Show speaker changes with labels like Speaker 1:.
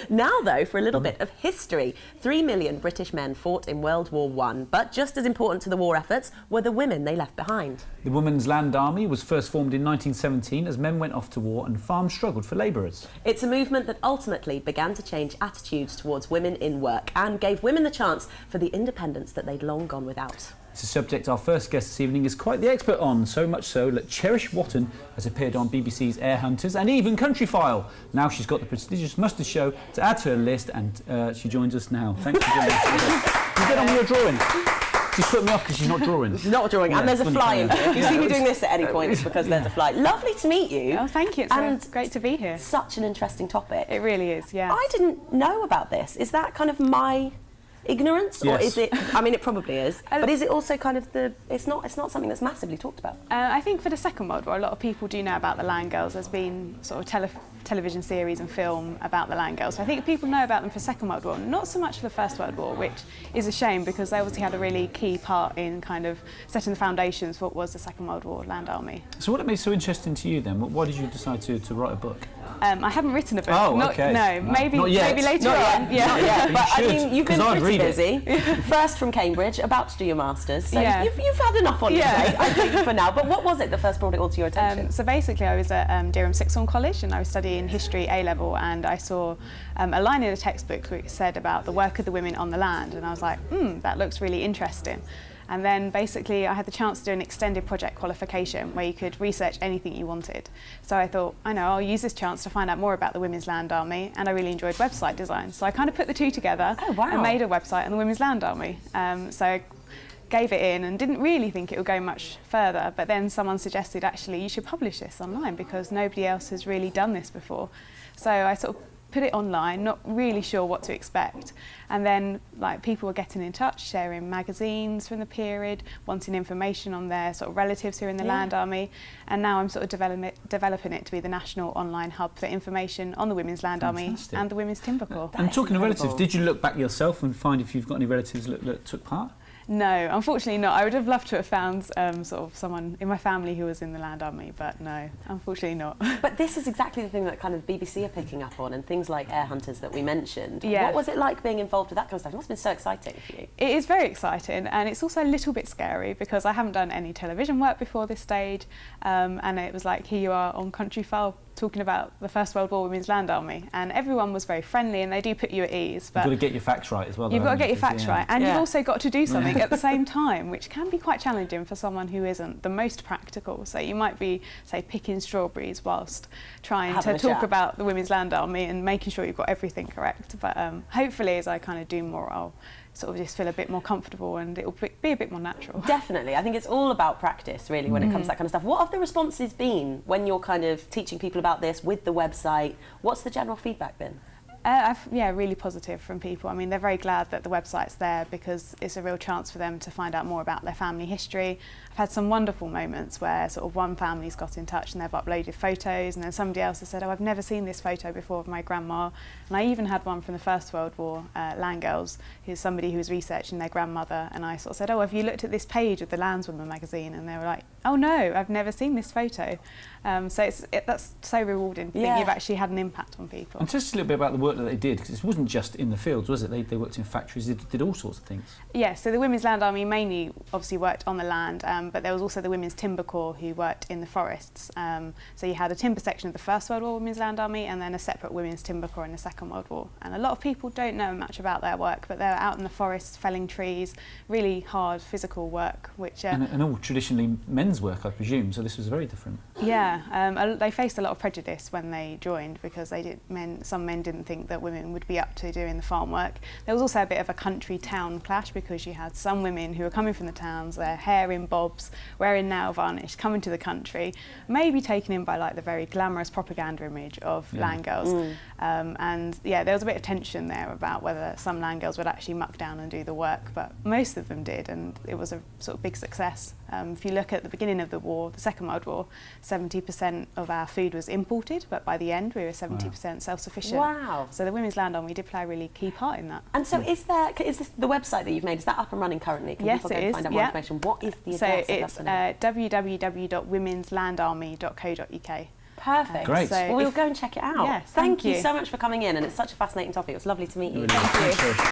Speaker 1: Now, though, for a little bit of history. 3 million British men fought in World War I, but just as important to the war efforts were the women they left behind.
Speaker 2: The Women's Land Army was first formed in 1917 as men went off to war and farms struggled for labourers.
Speaker 1: It's a movement that ultimately began to change attitudes towards women in work and gave women the chance for the independence that they'd long gone without.
Speaker 2: It's a subject our first guest this evening is quite the expert on, so much so that Cherish Watton has appeared on BBC's Air Hunters and even Countryfile. Now she's got the prestigious Mustard Show to add to her list, and she joins us now. Thanks for joining us. You get on with your drawing. She's put me off because she's not drawing.
Speaker 1: She's not drawing, and there's a fly in here. If you see me doing this at any point, it's because there's a fly. Lovely to meet you.
Speaker 3: Oh, thank you. It's great to be here.
Speaker 1: Such an interesting topic.
Speaker 3: It really is, yeah.
Speaker 1: I didn't know about this. Is that kind of my ignorance, or is it? I mean, it probably is, but is it also kind of it's not something that's massively talked about?
Speaker 3: I think for the Second World War, a lot of people do know about the Land Girls. There's been sort of television series and film about the Land Girls. So I think people know about them for Second World War, not so much for the First World War, which is a shame because they obviously had a really key part in kind of setting the foundations for what was the Second World War Land Army.
Speaker 2: So what made it so interesting to you then? Why did you decide to write a book?
Speaker 3: I haven't written a book.
Speaker 2: Oh, okay.
Speaker 3: Maybe later
Speaker 1: on.
Speaker 3: Yeah.
Speaker 1: Not yet. But I mean, you've been pretty busy.
Speaker 3: it.
Speaker 1: First from Cambridge, about to do your masters. So
Speaker 3: Yeah.
Speaker 1: you've had enough on your plate, I think, for now. But what was it that first brought it all to your attention?
Speaker 3: So basically, I was at Durham Sixth Form College and I was studying history A-level, and I saw a line in a textbook which said about the work of the women on the land, and I was like, that looks really interesting. And then basically I had the chance to do an extended project qualification where you could research anything you wanted. So I thought, I'll use this chance to find out more about the Women's Land Army, and I really enjoyed website design. So I kind of put the two together and made a website on the Women's Land Army. So I gave it in and didn't really think it would go much further, but then someone suggested actually you should publish this online because nobody else has really done this before. So I sort of put it online, not really sure what to expect. And then people were getting in touch, sharing magazines from the period, wanting information on their sort of relatives who are in the Land Army. And now I'm sort of developing it to be the national online hub for information on the Women's Land Army and the Women's Timber Corps.
Speaker 2: And talking of relatives, did you look back yourself and find if you've got any relatives that took part?
Speaker 3: No, unfortunately not. I would have loved to have found sort of someone in my family who was in the Land Army, but no, unfortunately not.
Speaker 1: But this is exactly the thing that kind of BBC are picking up on, and things like Air Hunters that we mentioned.
Speaker 3: Yeah.
Speaker 1: What was it like being involved with that kind of stuff? It must have been so exciting for you.
Speaker 3: It is very exciting, and it's also a little bit scary because I haven't done any television work before this stage, and it was like, here you are on Countryfile talking about the First World War Women's Land Army, and everyone was very friendly and they do put you at ease. But
Speaker 2: you've got to get your facts right as well.
Speaker 3: You've got to get your facts right, and you've also got to do something at the same time, which can be quite challenging for someone who isn't the most practical. So you might be, say, picking strawberries whilst trying to talk about the Women's Land Army and making sure you've got everything correct. But hopefully as I kind of do more, I'll sort of just feel a bit more comfortable and it'll be a bit more natural.
Speaker 1: Definitely. I think it's all about practice, really, when it comes to that kind of stuff. What have the responses been when you're kind of teaching people about this with the website? What's the general feedback been?
Speaker 3: Really positive from people. I mean, they're very glad that the website's there because it's a real chance for them to find out more about their family history. I've had some wonderful moments where sort of one family's got in touch and they've uploaded photos, and then somebody else has said, I've never seen this photo before of my grandma. And I even had one from the First World War, Land Girls, who's somebody who was researching their grandmother, and I sort of said, have you looked at this page of the Landswoman magazine? And they were like, oh no, I've never seen this photo. So that's so rewarding to think you've actually had an impact on people.
Speaker 2: And just a little bit about the work that they did, because it wasn't just in the fields, was it? They worked in factories, they did all sorts of things.
Speaker 3: Yeah, so the Women's Land Army mainly obviously worked on the land, but there was also the Women's Timber Corps who worked in the forests. So you had a timber section of the First World War Women's Land Army and then a separate Women's Timber Corps in the Second World War. And a lot of people don't know much about their work, but they're out in the forests felling trees, really hard physical work, which...
Speaker 2: and all traditionally men's work, I presume, so this was very different.
Speaker 3: Yeah, they faced a lot of prejudice when they joined because some men didn't think that women would be up to doing the farm work. There was also a bit of a country-town clash because you had some women who were coming from the towns, their hair in bobs, wearing nail varnish, coming to the country, maybe taken in by the very glamorous propaganda image of land girls. And there was a bit of tension there about whether some land girls would actually muck down and do the work, but most of them did, and it was a sort of big success. If you look at the beginning of the war, the Second World War, 70% of our food was imported, but by the end we were 70% self-sufficient.
Speaker 1: Wow.
Speaker 3: So the Women's Land Army did play a really key part in that.
Speaker 1: And so is this the website that you've made, is that up and running currently? Can people go and find out more information? What is the address?
Speaker 3: So it's www.womenslandarmy.co.uk.
Speaker 1: Perfect.
Speaker 2: Great.
Speaker 1: So well, we'll go and check it out.
Speaker 3: Yes,
Speaker 1: thank
Speaker 3: thank
Speaker 1: you
Speaker 3: you
Speaker 1: so much for coming in, and it's such a fascinating topic. It was lovely to meet you.
Speaker 2: Thanks, Cherish.